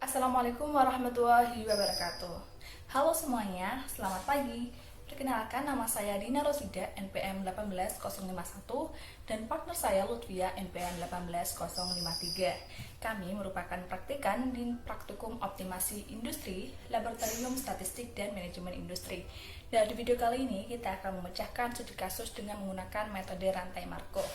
Assalamualaikum warahmatullahi wabarakatuh. Halo semuanya, selamat pagi. Perkenalkan, nama saya Dina Rosida, NPM 18051, dan partner saya Lutfia, NPM 18053. Kami merupakan praktikan di Praktikum Optimasi Industri, Laboratorium Statistik dan Manajemen Industri. Dan di video kali ini kita akan memecahkan studi kasus dengan menggunakan metode rantai Markov,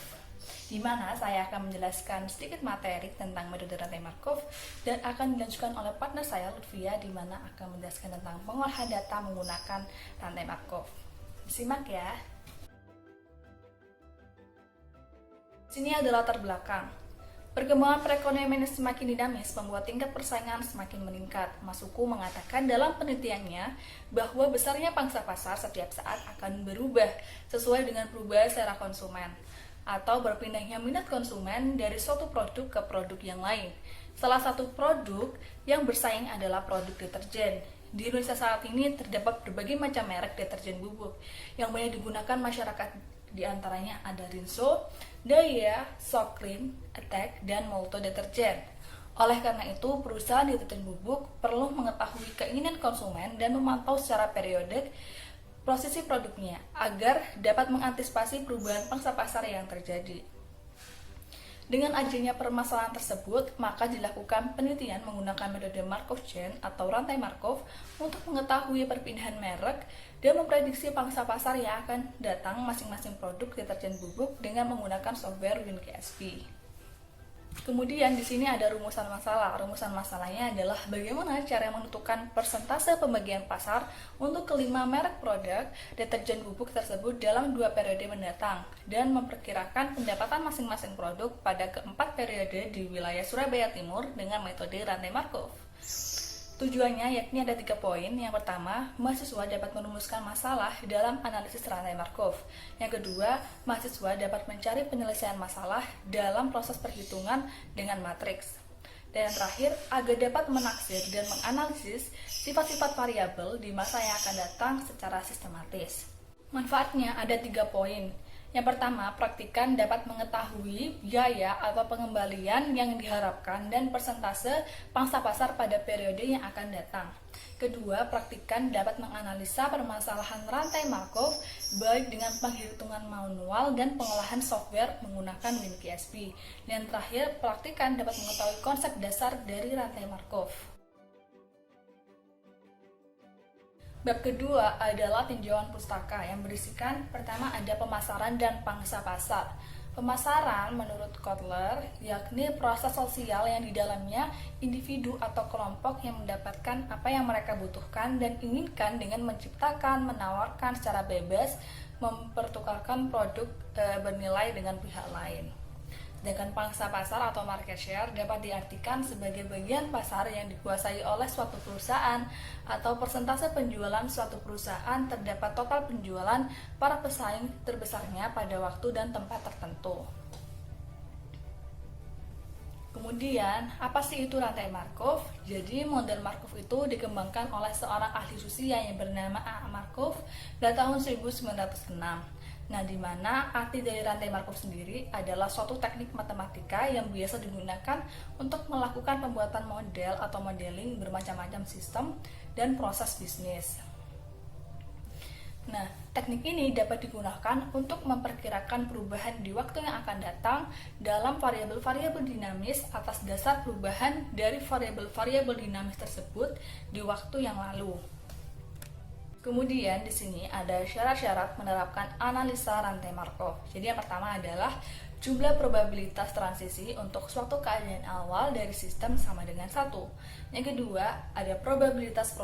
di mana saya akan menjelaskan sedikit materi tentang metode rantai Markov dan akan dilanjutkan oleh partner saya Lutfia, di mana akan menjelaskan tentang pengolahan data menggunakan rantai Markov. Simak ya. Sini adalah latar belakang. Perkembangan perekonomian yang semakin dinamis membuat tingkat persaingan semakin meningkat. Masuku mengatakan dalam penelitiannya bahwa besarnya pangsa pasar setiap saat akan berubah sesuai dengan perubahan selera konsumen atau berpindahnya minat konsumen dari suatu produk ke produk yang lain. Salah satu produk yang bersaing adalah produk deterjen. Di Indonesia saat ini terdapat berbagai macam merek deterjen bubuk yang banyak digunakan masyarakat. Di antaranya ada Rinso, Daya, Soclean, Attack, dan Molto deterjen. Oleh karena itu, perusahaan deterjen bubuk perlu mengetahui keinginan konsumen dan memantau secara periodik prosesi produknya agar dapat mengantisipasi perubahan pangsa pasar yang terjadi. Dengan adanya permasalahan tersebut, maka dilakukan penelitian menggunakan metode Markov chain atau rantai Markov untuk mengetahui perpindahan merek dan memprediksi pangsa pasar yang akan datang masing-masing produk deterjen bubuk dengan menggunakan software WinKSP. Kemudian di sini ada rumusan masalah. Rumusan masalahnya adalah bagaimana cara menentukan persentase pembagian pasar untuk kelima merek produk deterjen bubuk tersebut dalam 2 periode mendatang dan memperkirakan pendapatan masing-masing produk pada keempat periode di wilayah Surabaya Timur dengan metode rantai Markov. Tujuannya yakni ada 3 poin. Yang pertama, mahasiswa dapat merumuskan masalah dalam analisis rantai Markov. Yang kedua, mahasiswa dapat mencari penyelesaian masalah dalam proses perhitungan dengan matriks. Dan yang terakhir, agar dapat menaksir dan menganalisis sifat-sifat variabel di masa yang akan datang secara sistematis. Manfaatnya ada 3 poin. Yang pertama, praktikan dapat mengetahui biaya atau pengembalian yang diharapkan dan persentase pangsa pasar pada periode yang akan datang. Kedua, praktikan dapat menganalisa permasalahan rantai Markov baik dengan penghitungan manual dan pengolahan software menggunakan WinKSP. Dan terakhir, praktikan dapat mengetahui konsep dasar dari rantai Markov. Bab kedua adalah tinjauan pustaka yang berisikan pertama ada pemasaran dan pangsa pasar. Pemasaran menurut Kotler yakni proses sosial yang di dalamnya individu atau kelompok yang mendapatkan apa yang mereka butuhkan dan inginkan dengan menciptakan, menawarkan secara bebas, mempertukarkan produk bernilai dengan pihak lain. Sedangkan pangsa pasar atau market share dapat diartikan sebagai bagian pasar yang dikuasai oleh suatu perusahaan atau persentase penjualan suatu perusahaan terdapat total penjualan para pesaing terbesarnya pada waktu dan tempat tertentu. Kemudian, apa sih itu rantai Markov? Jadi, model Markov itu dikembangkan oleh seorang ahli Rusia yang bernama A. Markov pada tahun 1906. Nah, di mana arti dari rantai Markov sendiri adalah suatu teknik matematika yang biasa digunakan untuk melakukan pembuatan model atau modeling bermacam-macam sistem dan proses bisnis. Nah, teknik ini dapat digunakan untuk memperkirakan perubahan di waktu yang akan datang dalam variabel-variabel dinamis atas dasar perubahan dari variabel-variabel dinamis tersebut di waktu yang lalu. Kemudian di sini ada syarat-syarat menerapkan analisa rantai Markov. Jadi yang pertama adalah jumlah probabilitas transisi untuk suatu keadaan awal dari sistem sama dengan 1. Yang kedua, ada probabilitas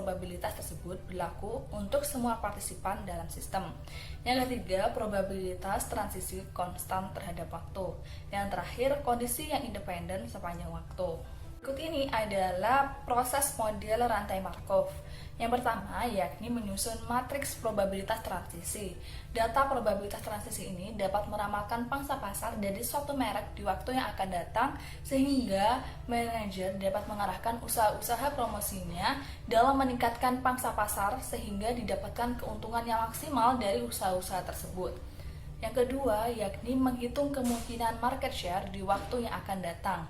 tersebut berlaku untuk semua partisipan dalam sistem. Yang ketiga, probabilitas transisi konstan terhadap waktu. Yang terakhir, kondisi yang independen sepanjang waktu. Berikut ini adalah proses model rantai Markov. Yang pertama yakni menyusun matriks probabilitas transisi. Data probabilitas transisi ini dapat meramalkan pangsa pasar dari suatu merek di waktu yang akan datang sehingga manajer dapat mengarahkan usaha-usaha promosinya dalam meningkatkan pangsa pasar sehingga didapatkan keuntungan yang maksimal dari usaha-usaha tersebut. Yang kedua yakni menghitung kemungkinan market share di waktu yang akan datang.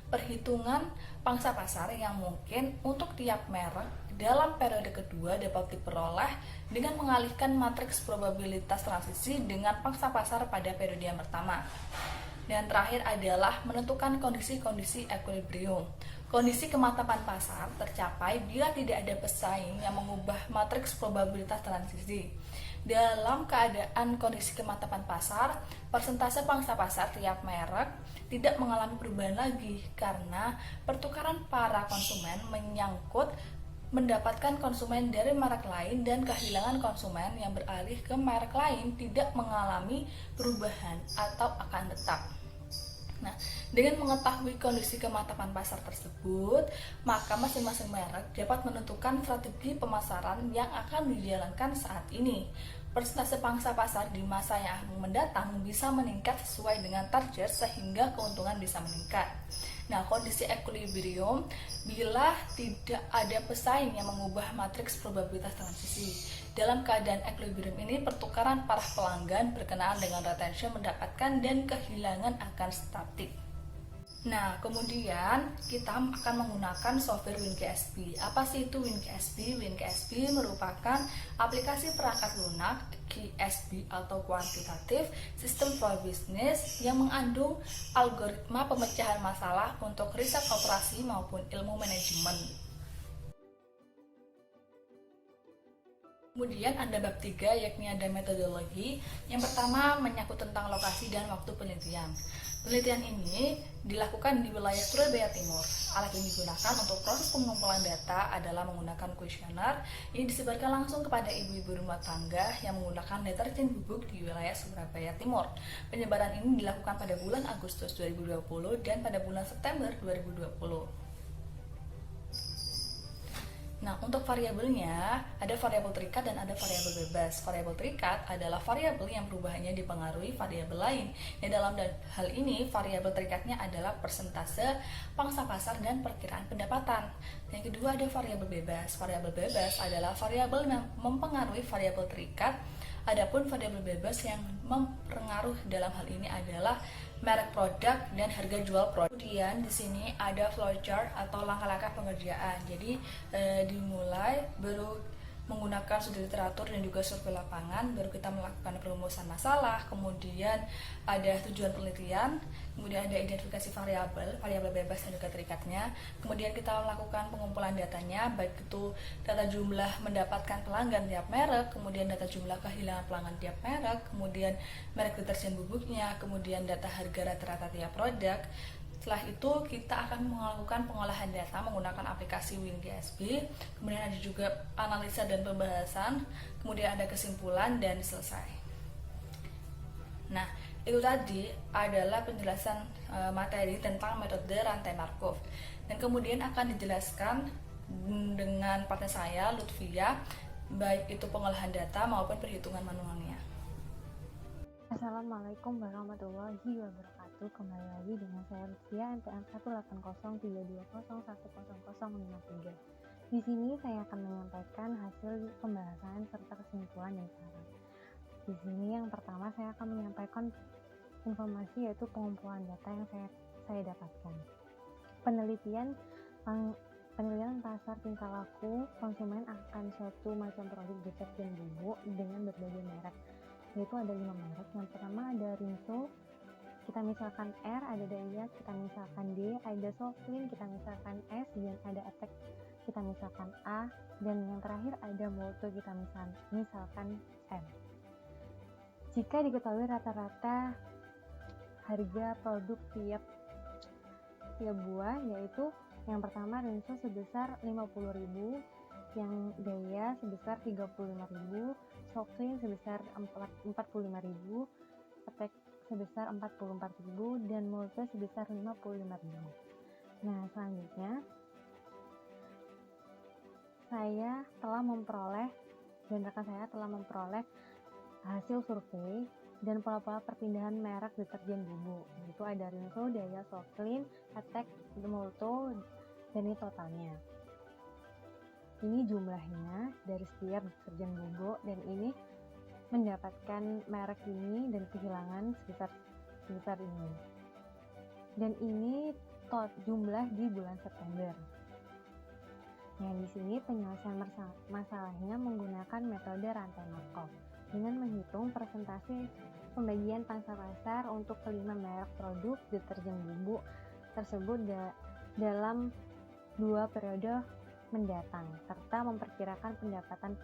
Perhitungan pangsa pasar yang mungkin untuk tiap merek dalam periode kedua dapat diperoleh dengan mengalihkan matriks probabilitas transisi dengan pangsa pasar pada periode yang pertama. Dan terakhir adalah menentukan kondisi-kondisi equilibrium. Kondisi kemantapan pasar tercapai bila tidak ada pesaing yang mengubah matriks probabilitas transisi. Dalam keadaan kondisi kemantapan pasar, persentase pangsa pasar tiap merek tidak mengalami perubahan lagi karena pertukaran para konsumen menyangkut mendapatkan konsumen dari merek lain dan kehilangan konsumen yang beralih ke merek lain tidak mengalami perubahan atau akan tetap. Nah, dengan mengetahui kondisi kemantapan pasar tersebut, maka masing-masing merek dapat menentukan strategi pemasaran yang akan dijalankan saat ini. Persentase pangsa pasar di masa yang mendatang bisa meningkat sesuai dengan target sehingga keuntungan bisa meningkat. Nah, kondisi equilibrium bila tidak ada pesaing yang mengubah matriks probabilitas transisi. Dalam keadaan equilibrium ini, pertukaran para pelanggan berkenaan dengan retention mendapatkan dan kehilangan akan statik. Nah, kemudian kita akan menggunakan software WinKSP. Apa sih itu WinKSP? WinKSP merupakan aplikasi perangkat lunak QSP atau kuantitatif System for Business yang mengandung algoritma pemecahan masalah untuk riset operasi maupun ilmu manajemen. Kemudian ada bab 3, yakni ada metodologi. Yang pertama menyangkut tentang lokasi dan waktu penelitian. Penelitian ini dilakukan di wilayah Surabaya Timur. Alat yang digunakan untuk proses pengumpulan data adalah menggunakan kuesioner. Ini disebarkan langsung kepada ibu-ibu rumah tangga yang menggunakan deterjen bubuk di wilayah Surabaya Timur. Penyebaran ini dilakukan pada bulan Agustus 2020 dan pada bulan September 2020. Nah, untuk variabelnya, ada variabel terikat dan ada variabel bebas. Variabel terikat adalah variabel yang perubahannya dipengaruhi variabel lain. Dan dalam hal ini, variabel terikatnya adalah persentase pangsa pasar dan perkiraan pendapatan. Yang kedua ada variabel bebas. Variabel bebas adalah variabel yang mempengaruhi variabel terikat. Adapun variabel bebas yang mempengaruhi dalam hal ini adalah merek produk dan harga jual produk. Kemudian di sini ada flowchart atau langkah-langkah pengerjaan. Jadi dimulai baru menggunakan studi literatur dan juga survei lapangan, baru kita melakukan perumusan masalah, kemudian ada tujuan penelitian, kemudian ada identifikasi variabel bebas dan juga terikatnya, kemudian kita melakukan pengumpulan datanya, baik itu data jumlah mendapatkan pelanggan tiap merek, kemudian data jumlah kehilangan pelanggan tiap merek, kemudian merek deterjen bubuknya, kemudian data harga rata-rata tiap produk. Setelah itu kita akan melakukan pengolahan data menggunakan aplikasi WinKSP, kemudian ada juga analisa dan pembahasan, kemudian ada kesimpulan dan selesai. Nah, itu tadi adalah penjelasan materi tentang metode rantai Markov. Dan kemudian akan dijelaskan dengan partner saya, Lutfia, baik itu pengolahan data maupun perhitungan manualnya. Assalamualaikum warahmatullahi wabarakatuh. Kembali lagi dengan saya Lutfia, NPM 1803220101053. Di sini saya akan menyampaikan hasil pembahasan serta kesimpulan dan saran. Di sini yang pertama saya akan menyampaikan informasi, yaitu pengumpulan data yang saya dapatkan. Penelitian pasar tingkah laku konsumen akan suatu macam produk deterjen bubuk dengan berbagai merek, yaitu ada 5 merek. Yang pertama ada Rinso, kita misalkan R, ada Daiya, kita misalkan D, ada Softlin, kita misalkan S, dan ada Attack, kita misalkan A, dan yang terakhir ada Molto, kita misalkan M. Jika diketahui rata-rata harga produk tiap buah, yaitu yang pertama Rinso sebesar 50.000, yang Daiya sebesar 35.000, Softlin sebesar 45.000, Attack sebesar 44.000, dan Molto sebesar 55.000. Nah, selanjutnya saya telah memperoleh dan rekan saya telah memperoleh hasil survei dan pola-pola perpindahan merek deterjen bubuk. Itu ada Rinso, Daiya, Softlin, Attack, Molto, dan ini totalnya. Ini jumlahnya dari setiap deterjen bubuk, dan ini mendapatkan merek ini dan kehilangan sebesar ini. Dan ini jumlah di bulan September. Nah, di sini penyelesaian masalahnya menggunakan metode rantai Markov dengan menghitung persentase pembagian pangsa pasar untuk kelima merek produk deterjen bubuk tersebut dalam 2 periode mendatang, serta memperkirakan pendapatan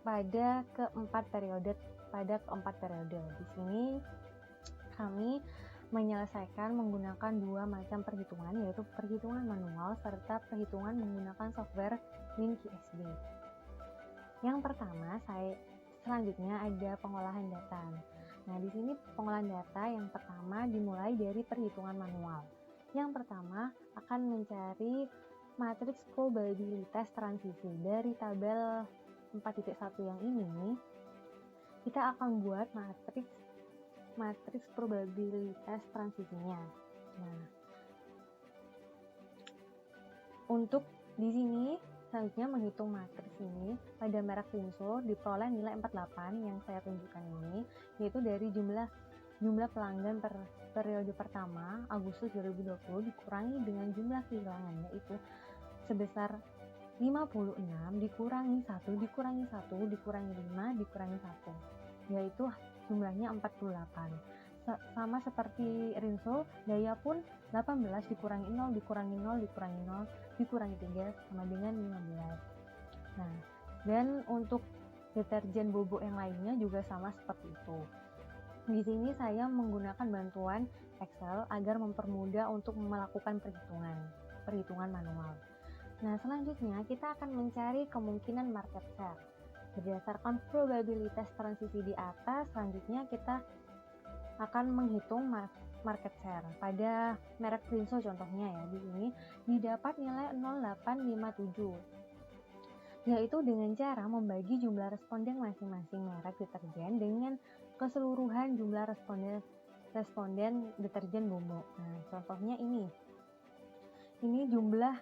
pada keempat periode. Di sini kami menyelesaikan menggunakan 2 macam perhitungan, yaitu perhitungan manual serta perhitungan menggunakan software WinQSD. Yang pertama, selanjutnya ada pengolahan data. Nah, di sini pengolahan data yang pertama dimulai dari perhitungan manual. Yang pertama akan mencari matriks probabilitas transisi. Dari tabel 4.1 yang ini, kita akan buat matriks probabilitas transisinya. Nah, untuk di sini selanjutnya menghitung matriks ini pada merek Rinso diperoleh nilai 48 yang saya tunjukkan ini, yaitu dari jumlah pelanggan per periode pertama Agustus 2020 dikurangi dengan jumlah kehilangan, yaitu sebesar 56 dikurangi 1 dikurangi 1 dikurangi 5 dikurangi 1, yaitu jumlahnya 48. Sama seperti Rinso, daya pun 18 dikurangi 0 dikurangi 0 dikurangi 0 dikurangi 3 sama dengan 15. Nah, dan untuk deterjen bubuk yang lainnya juga sama seperti itu. Di sini saya menggunakan bantuan Excel agar mempermudah untuk melakukan perhitungan manual. Nah, selanjutnya kita akan mencari kemungkinan market share. Berdasarkan probabilitas transisi di atas, selanjutnya kita akan menghitung market share. Pada merek Rinso contohnya ya, di sini didapat nilai 0,857, yaitu dengan cara membagi jumlah responden masing-masing merek deterjen dengan keseluruhan jumlah responden deterjen bubuk. Nah, contohnya ini jumlah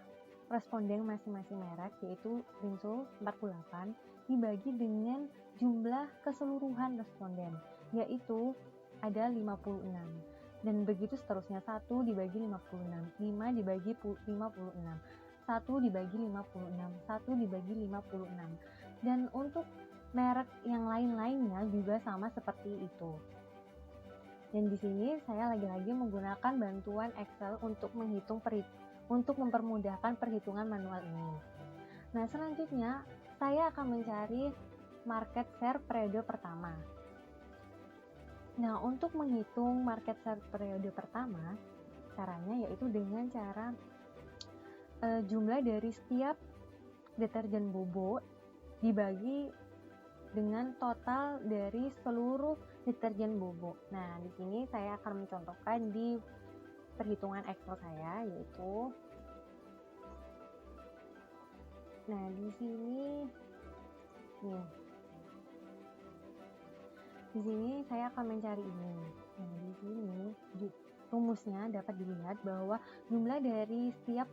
responden masing-masing merek, yaitu Rinso 48 dibagi dengan jumlah keseluruhan responden, yaitu ada 56, dan begitu seterusnya. 1 dibagi 56, 5 dibagi 56, 1 dibagi 56, 1 dibagi 56, dan untuk merek yang lain-lainnya juga sama seperti itu. Dan di sini saya lagi-lagi menggunakan bantuan Excel untuk mempermudahkan perhitungan manual ini. Nah, selanjutnya saya akan mencari market share periode pertama. Nah, untuk menghitung market share periode pertama, caranya yaitu dengan cara jumlah dari setiap deterjen bubuk dibagi dengan total dari seluruh deterjen bubuk. Nah, di sini saya akan mencontohkan di perhitungan Excel saya, yaitu di sini saya akan mencari ini. Nah, di sini rumusnya dapat dilihat bahwa jumlah dari setiap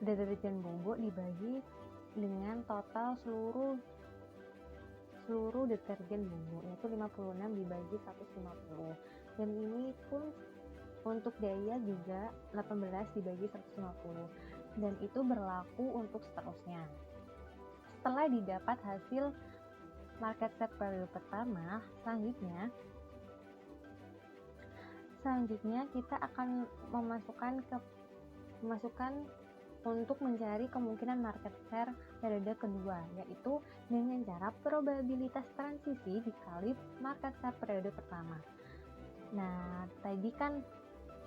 deterjen bubuk dibagi dengan total seluruh deterjen bubuk, yaitu 56 dibagi 150. Dan ini pun untuk daya juga 18 dibagi 150. Dan itu berlaku untuk seterusnya. Setelah didapat hasil market share periode pertama, selanjutnya kita akan memasukkan untuk mencari kemungkinan market share periode kedua, yaitu dengan cara probabilitas transisi dikali market share periode pertama. Nah, tadi kan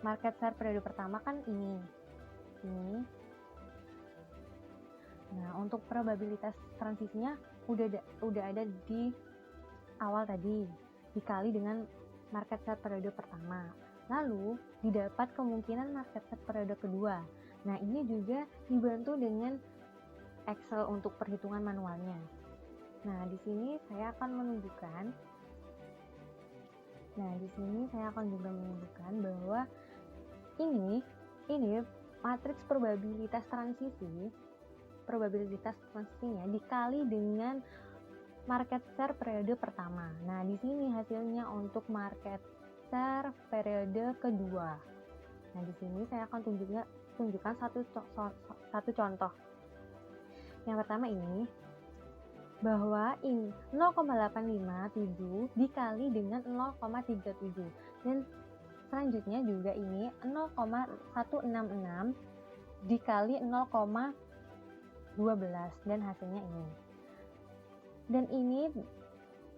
market share periode pertama kan ini. Nah, untuk probabilitas transisinya udah ada di awal tadi, dikali dengan market share periode pertama. Lalu didapat kemungkinan market share periode kedua. Nah, ini juga dibantu dengan Excel untuk perhitungan manualnya. Nah, di sini saya akan menunjukkan bahwa ini matriks probabilitas transisinya dikali dengan market share periode pertama. Nah, di sini hasilnya untuk market share periode kedua. Nah, di sini saya akan tunjukkan satu contoh. Yang pertama ini, bahwa ini 0,857 dikali dengan 0,37, dan selanjutnya juga ini 0,166 dikali 0,12, dan hasilnya ini. Dan ini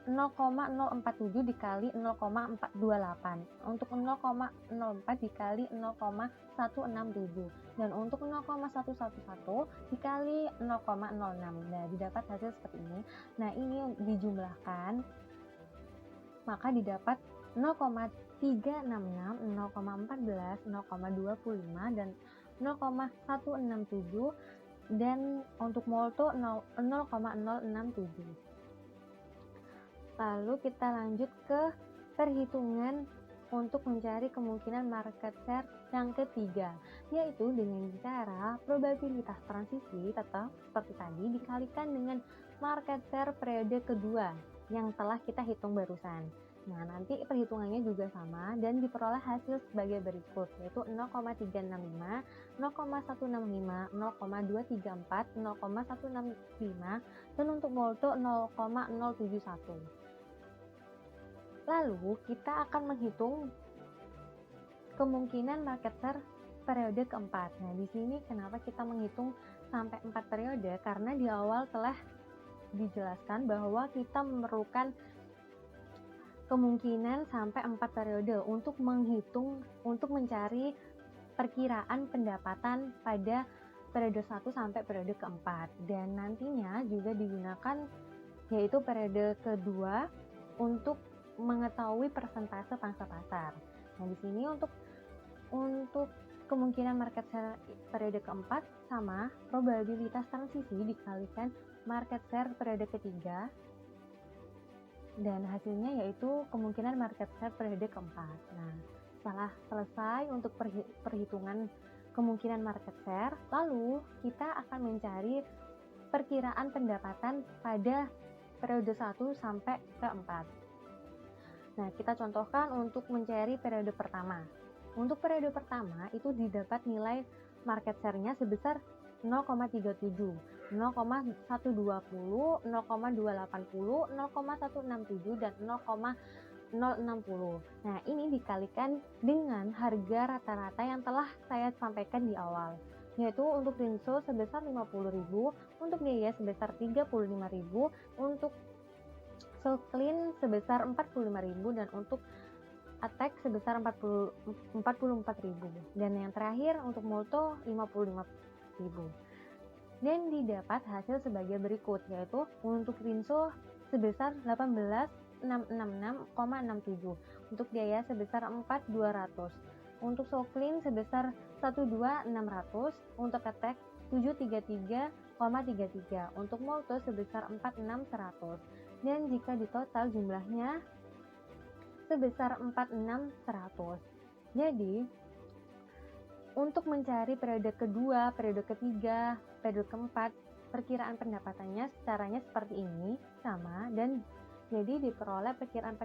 0,047 dikali 0,428, untuk 0,04 dikali 0,167, dan untuk 0,111 dikali 0,06. Nah, didapat hasil seperti ini. Nah, ini dijumlahkan, maka didapat 0,366, 0,14, 0,25, dan 0,167, dan untuk molto 0,067. Lalu kita lanjut ke perhitungan untuk mencari kemungkinan market share yang ketiga, yaitu dengan cara probabilitas transisi tetap seperti tadi dikalikan dengan market share periode kedua yang telah kita hitung barusan. Nah, nanti perhitungannya juga sama dan diperoleh hasil sebagai berikut, yaitu 0,365, 0,165, 0,234, 0,165, dan untuk molto 0,071. Lalu kita akan menghitung kemungkinan market share periode keempat. Nah, di sini kenapa kita menghitung sampai 4 periode? Karena di awal telah dijelaskan bahwa kita memerlukan kemungkinan sampai 4 periode untuk mencari perkiraan pendapatan pada periode 1 sampai periode keempat. Dan nantinya juga digunakan yaitu periode kedua untuk mengetahui persentase pangsa pasar. Nah, di sini untuk kemungkinan market share periode keempat sama probabilitas transisi dikalikan market share periode ketiga, dan hasilnya yaitu kemungkinan market share periode keempat. Nah, setelah selesai untuk perhitungan kemungkinan market share, lalu kita akan mencari perkiraan pendapatan pada periode 1 sampai ke 4. Nah, kita contohkan untuk mencari periode pertama. Untuk periode pertama itu didapat nilai market share-nya sebesar 0,37, 0,120, 0,280, 0,167, dan 0,060. Nah, ini dikalikan dengan harga rata-rata yang telah saya sampaikan di awal, yaitu untuk Rinso sebesar 50.000, untuk Daya sebesar 35.000, untuk Soclean sebesar 45.000, dan untuk Attack sebesar 44.000, dan yang terakhir untuk Molto 55.000. Dan didapat hasil sebagai berikut, yaitu untuk Rinso sebesar 18.666,67, untuk Daya sebesar 4.200, untuk Soclean sebesar 12.600, untuk Attack 733,33, untuk Molto sebesar 46.100, dan jika ditotal jumlahnya sebesar 46.100. Jadi, untuk mencari periode kedua, periode ketiga, periode keempat, perkiraan pendapatannya caranya seperti ini, sama, dan jadi diperoleh perkiraan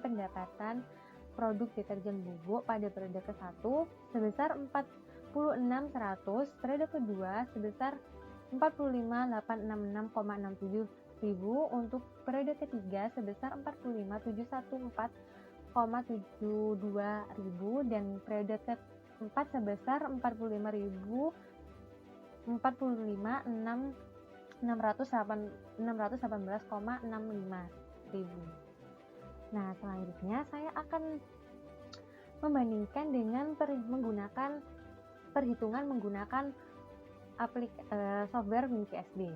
pendapatan produk deterjen bubuk pada periode ke-1 sebesar 46.100, periode kedua sebesar 45.866,67 ribu, untuk periode ketiga sebesar 45.714,72 ribu, dan periode keempat sebesar 45.618,65 ribu. Nah, selanjutnya saya akan membandingkan dengan menggunakan perhitungan menggunakan software WinQSD.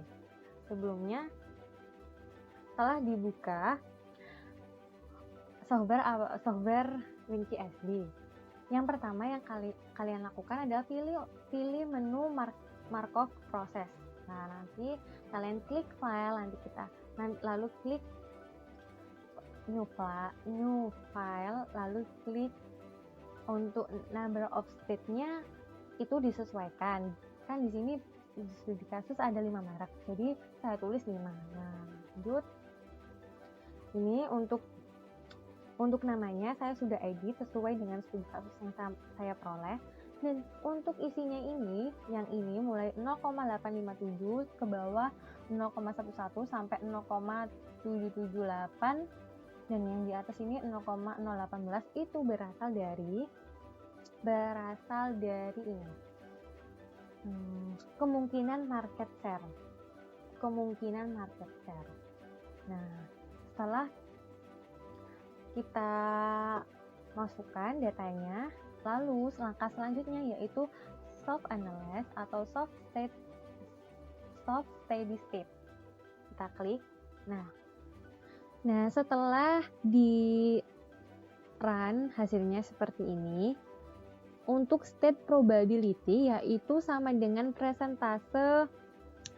Sebelumnya telah dibuka software WinQSD. Yang pertama yang kalian lakukan adalah pilih menu Markov Process. Nah, nanti kalian klik file, lalu klik new file, lalu klik untuk number of state-nya itu disesuaikan. Kan di sini di kasus ada 5 merek, jadi saya tulis 5. Nah, lanjut. Ini untuk Untuk namanya saya sudah edit sesuai dengan studi kasus yang saya peroleh. Dan untuk isinya ini, yang ini mulai 0,857 ke bawah 0,11 sampai 0,778, dan yang di atas ini 0,018 itu berasal dari ini. Kemungkinan market share. Nah, setelah kita masukkan datanya, lalu langkah selanjutnya yaitu soft analyze atau soft steady state. Kita klik. Nah, setelah di run hasilnya seperti ini. Untuk state probability yaitu sama dengan persentase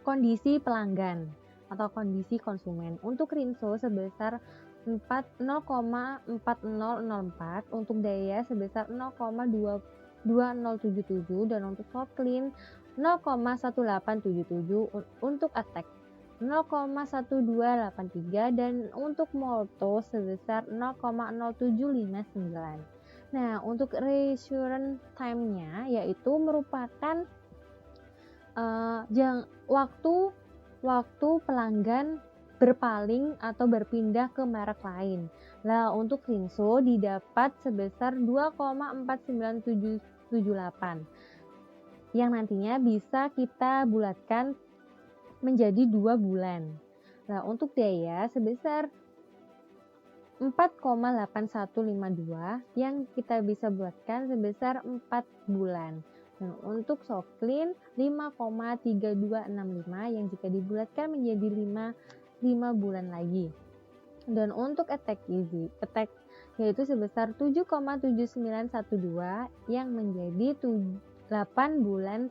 kondisi pelanggan atau kondisi konsumen. Untuk Rinso sebesar 0,4004, untuk Daya sebesar 0,2077, dan untuk Softclean 0,1877, untuk Attack 0,1283, dan untuk Molto sebesar 0,0759. Nah, untuk reassurance time-nya yaitu merupakan waktu pelanggan berpaling atau berpindah ke merek lain. Nah, untuk Rinso didapat sebesar 2,49778 yang nantinya bisa kita bulatkan menjadi 2 bulan. Nah, untuk Daya sebesar 4,8152 yang kita bisa buatkan sebesar 4 bulan. Dan untuk Softclean 5,3265 yang jika dibulatkan menjadi 5 bulan lagi. Dan untuk Attack yaitu sebesar 7,7912 yang menjadi 8 bulan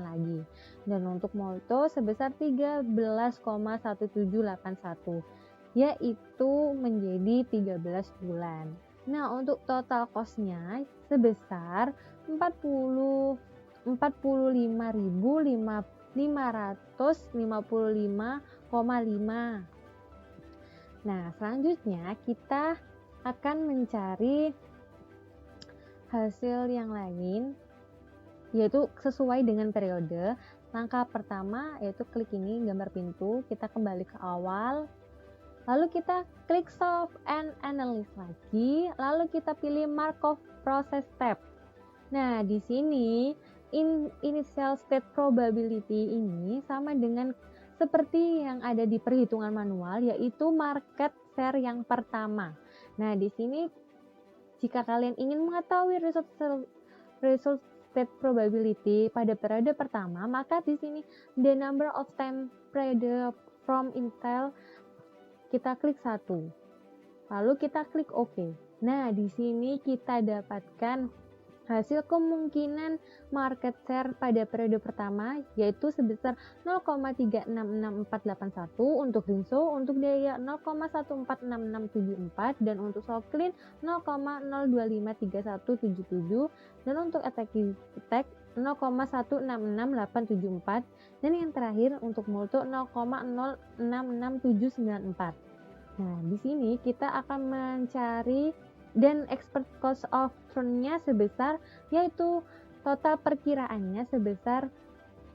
lagi. Dan untuk Molto sebesar 13,1781 yaitu menjadi 13 bulan. Nah, untuk total cost-nya sebesar 45.555,5. Nah, selanjutnya kita akan mencari hasil yang lain yaitu sesuai dengan periode. Langkah pertama yaitu klik ini gambar pintu, kita kembali ke awal. Lalu kita klik Solve and Analyze lagi, lalu kita pilih Markov Process tab. Nah, di sini initial state probability ini sama dengan seperti yang ada di perhitungan manual, yaitu market share yang pertama. Nah, di sini jika kalian ingin mengetahui result state probability pada periode pertama, maka di sini the number of time period from Intel kita klik 1. Lalu kita klik OK. Nah, di sini kita dapatkan hasil kemungkinan market share pada periode pertama yaitu sebesar 0,366481 untuk Rinso, untuk Daya 0,146674, dan untuk Softclean 0,025377, dan untuk Attack 0,166874, dan yang terakhir untuk Molto 0,066794. Nah, di sini kita akan mencari dan expert cost of turn-nya sebesar, yaitu total perkiraannya sebesar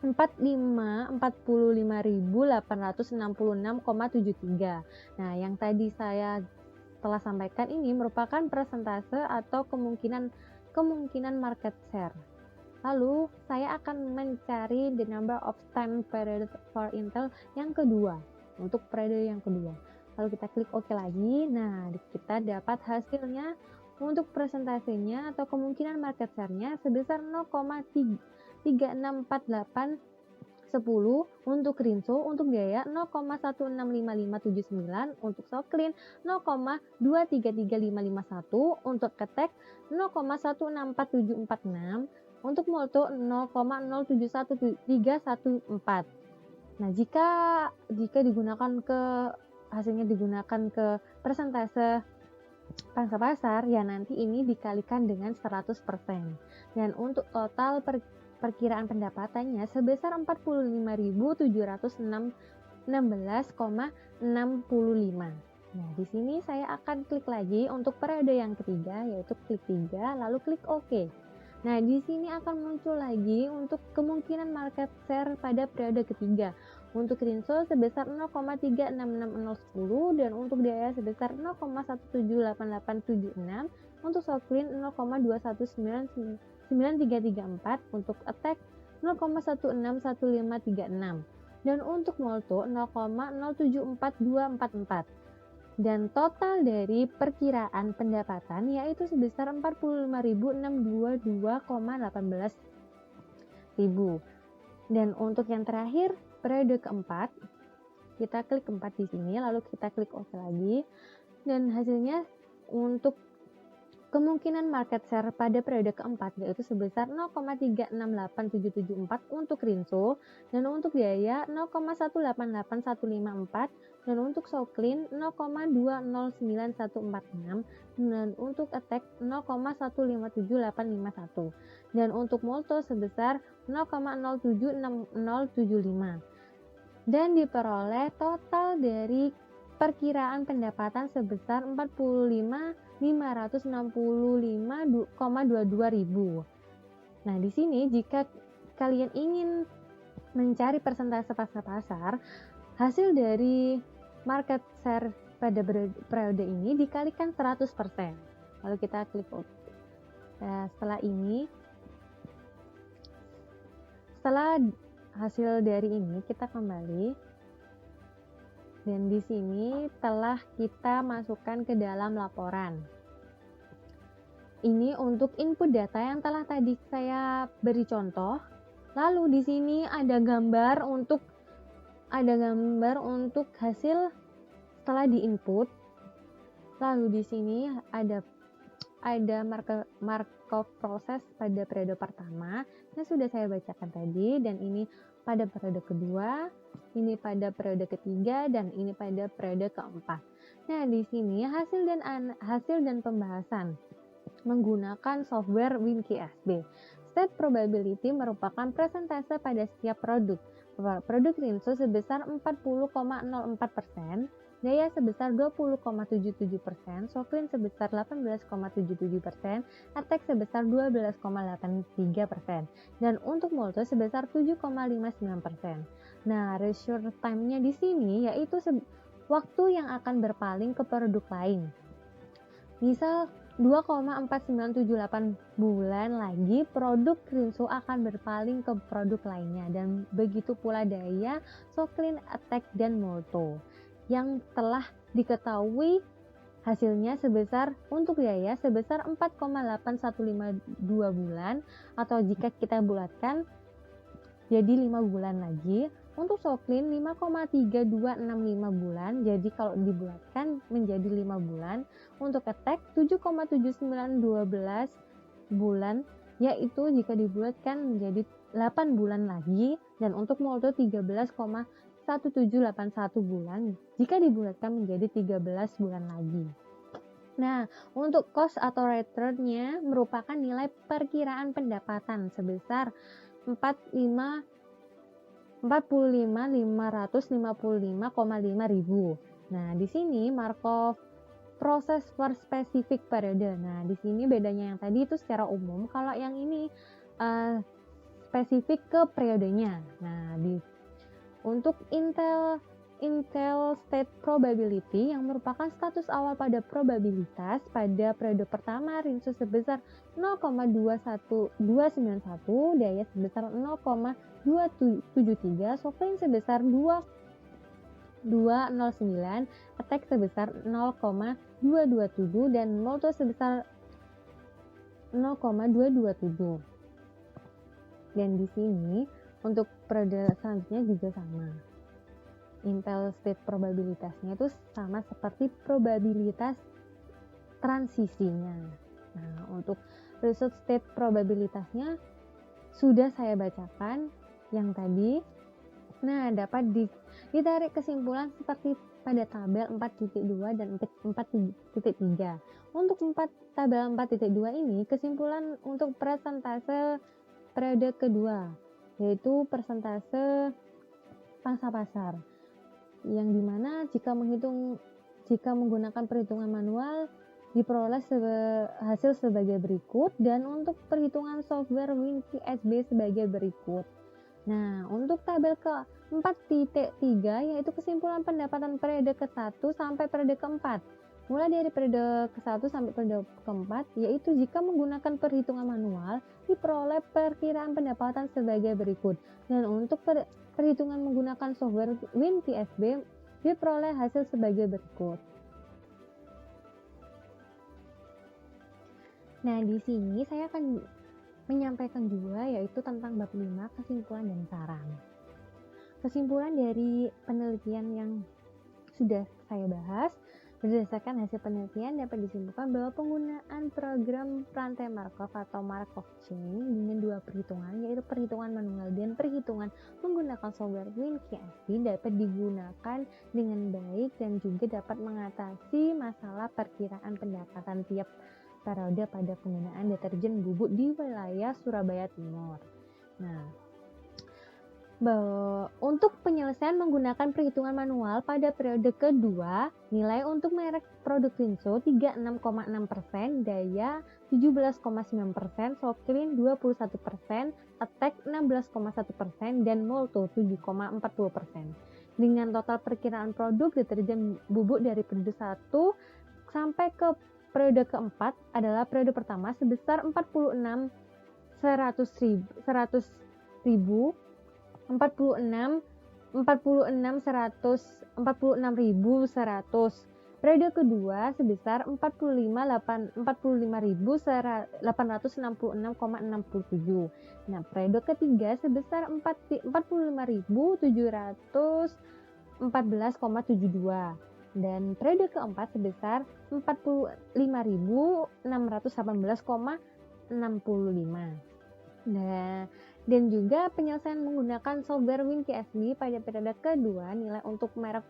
45.866,73. Nah, yang tadi saya telah sampaikan ini merupakan persentase atau kemungkinan market share. Lalu saya akan mencari the number of time period for Intel yang kedua, untuk periode yang kedua. Lalu kita klik OK lagi. Nah, kita dapat hasilnya untuk persentasenya atau kemungkinan market share-nya sebesar 0,364810 untuk Rinso, untuk Daya 0,165579, untuk Softclean 0,233551, untuk Ketek 0,164746, untuk Molto 0,071314. Nah, jika hasilnya digunakan ke persentase pangsa pasar, ya nanti ini dikalikan dengan 100%. Dan untuk total perkiraan pendapatannya sebesar 45.716,65. Nah, di sini saya akan klik lagi untuk periode yang ketiga, yaitu klik 3, lalu klik OK. Nah, di sini akan muncul lagi untuk kemungkinan market share pada periode ketiga. Untuk Rinso sebesar 0,366010 dan untuk DAIA sebesar 0,178876, untuk Soklin 0,219334, untuk Attack 0,161536, dan untuk Molto 0,074244. Dan total dari perkiraan pendapatan yaitu sebesar 45.622,18 ribu. Dan untuk yang terakhir, periode keempat, kita klik 4 di sini, lalu kita klik OK lagi. Dan hasilnya untuk kemungkinan market share pada periode keempat yaitu sebesar 0,368774 untuk Rinso, dan untuk DAIA 0,188154, dan untuk Soklin 0,209146, dan untuk Attack 0,157851, dan untuk Molto sebesar 0,076075. Dan diperoleh total dari perkiraan pendapatan sebesar 45.565,22 ribu. Nah, di sini jika kalian ingin mencari persentase pasar, hasil dari market share pada periode ini dikalikan 100%. Lalu kita klik OK. Nah, setelah hasil dari ini kita kembali, dan di sini telah kita masukkan ke dalam laporan. Ini untuk input data yang telah tadi saya beri contoh. Lalu di sini ada gambar untuk hasil setelah diinput. Lalu di sini ada markup proses pada periode pertama yang sudah saya bacakan tadi, dan ini pada periode kedua, ini pada periode ketiga, dan ini pada periode keempat. Nah, di sini hasil dan pembahasan menggunakan software WinKSB. State probability merupakan persentase pada setiap produk. Produk Rinso sebesar 40,04%, DAIA sebesar 20,77%, Soklin sebesar 18,77%, Attack sebesar 12,83%, dan untuk Molto sebesar 7,59%. Nah, ratio time-nya di sini yaitu waktu yang akan berpaling ke produk lain. Misal 2,4978 bulan lagi produk Rinso akan berpaling ke produk lainnya, dan begitu pula DAIA, Soklin, Attack, dan Molto yang telah diketahui hasilnya sebesar untuk DAIA sebesar 4,8152 bulan, atau jika kita bulatkan jadi 5 bulan lagi. Untuk Soklin 5,3265 bulan, jadi kalau dibulatkan menjadi 5 bulan. Untuk Attack 7,7912 bulan, yaitu jika dibulatkan menjadi 8 bulan lagi. Dan untuk Molto 13,1781 bulan, jika dibulatkan menjadi 13 bulan lagi. Nah, untuk cost atau return-nya merupakan nilai perkiraan pendapatan sebesar 45.555,5 ribu. Nah, di sini markup proses per spesifik periode. Nah, di sini bedanya yang tadi itu secara umum, kalau yang ini spesifik ke periodenya. Nah, untuk Intel State Probability yang merupakan status awal pada probabilitas pada periode pertama, Rinso sebesar 0,21291, DAIA sebesar 0,273, Soklin sebesar 2,209, Attack sebesar 0,227, dan Molto sebesar 0,227. Dan di sini untuk periode selanjutnya juga sama. Intel state probabilitasnya itu sama seperti probabilitas transisinya. Nah, untuk result state probabilitasnya sudah saya bacakan yang tadi. Nah, dapat ditarik kesimpulan seperti pada tabel 4.2 dan 4.3. Untuk tabel 4.2 ini kesimpulan untuk persentase periode kedua, yaitu persentase pangsa pasar, yang dimana jika menghitung Jika menggunakan perhitungan manual, diperoleh hasil sebagai berikut, dan untuk perhitungan software WinCSB sebagai berikut. Nah, untuk tabel ke 4.3 yaitu kesimpulan pendapatan periode ke-1 sampai periode ke-4. Mulai dari periode ke-1 sampai periode ke-4, yaitu jika menggunakan perhitungan manual, diperoleh perkiraan pendapatan sebagai berikut. Dan untuk perhitungan menggunakan software WinCSB, diperoleh hasil sebagai berikut. Nah, di sini saya akan menyampaikan juga yaitu tentang bab 5, kesimpulan dan saran. Kesimpulan dari penelitian yang sudah saya bahas, berdasarkan hasil penelitian dapat disimpulkan bahwa penggunaan program rantai Markov atau Markov Chain dengan dua perhitungan, yaitu perhitungan manual dan perhitungan menggunakan software WinCSB, dapat digunakan dengan baik dan juga dapat mengatasi masalah perkiraan pendapatan tiap periode pada penggunaan deterjen bubuk di wilayah Surabaya Timur. Nah, untuk penyelesaian menggunakan perhitungan manual pada periode kedua, nilai untuk merek produk Rinso 36,6%, Daya 17,9%, Soklin 21%, Attack 16,1%, dan Molto 7,40%. Dengan total perkiraan produk deterjen bubuk dari periode 1 sampai ke periode keempat adalah periode pertama sebesar 46.100 ribu, 46.100, periode kedua sebesar 45.866,67. Nah, periode ketiga sebesar 45.714,72 dan periode keempat sebesar 45.618,65. Nah, dan juga penyelesaian menggunakan software WinCSB pada periode kedua, nilai untuk merek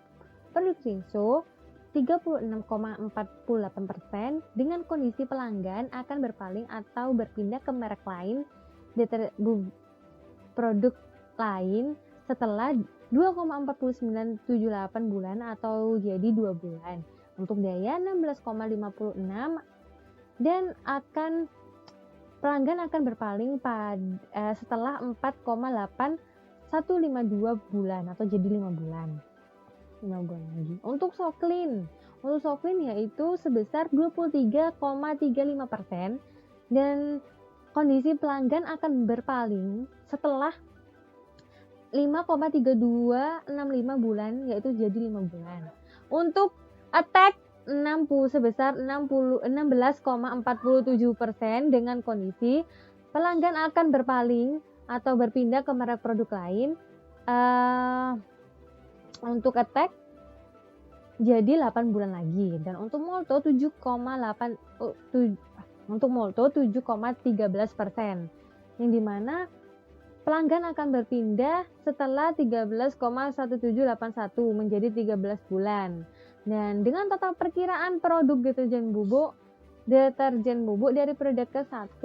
produk Rinso 36,48%, dengan kondisi pelanggan akan berpaling atau berpindah ke merek lain, produk lain setelah 2,4978 bulan atau jadi 2 bulan. Untuk Daya 16,56 dan pelanggan akan berpaling setelah 4,8152 bulan atau jadi 5 bulan. 5 bulan lagi. Untuk Soklin yaitu sebesar 23,35% dan kondisi pelanggan akan berpaling setelah 5,3265 bulan yaitu jadi 5 bulan. Untuk Attack sebesar 16,47% dengan kondisi pelanggan akan berpaling atau berpindah ke merek produk lain. Untuk Attack jadi 8 bulan lagi, dan untuk Molto 7,13%, yang dimana pelanggan akan berpindah setelah 13,1781 menjadi 13 bulan. Dan dengan total perkiraan produk deterjen bubuk dari periode ke-1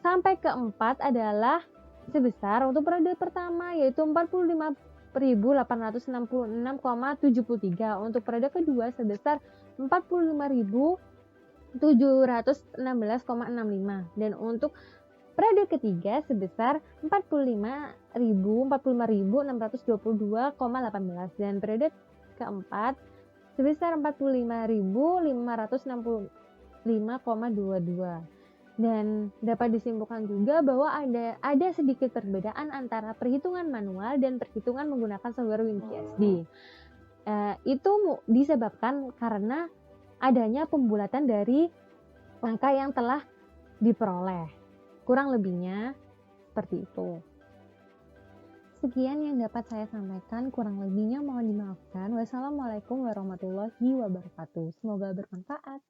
sampai ke-4 adalah sebesar untuk periode pertama yaitu 45.866,73, untuk periode kedua sebesar 45.716,65, dan untuk periode ketiga sebesar 45.622,18, dan periode keempat sebesar 45.565,22. Dan dapat disimpulkan juga bahwa ada sedikit perbedaan antara perhitungan manual dan perhitungan menggunakan software WinCSB. Itu disebabkan karena adanya pembulatan dari angka yang telah diperoleh. Kurang lebihnya seperti itu. Sekian yang dapat saya sampaikan, kurang lebihnya mohon dimaafkan. Wassalamualaikum warahmatullahi wabarakatuh. Semoga bermanfaat.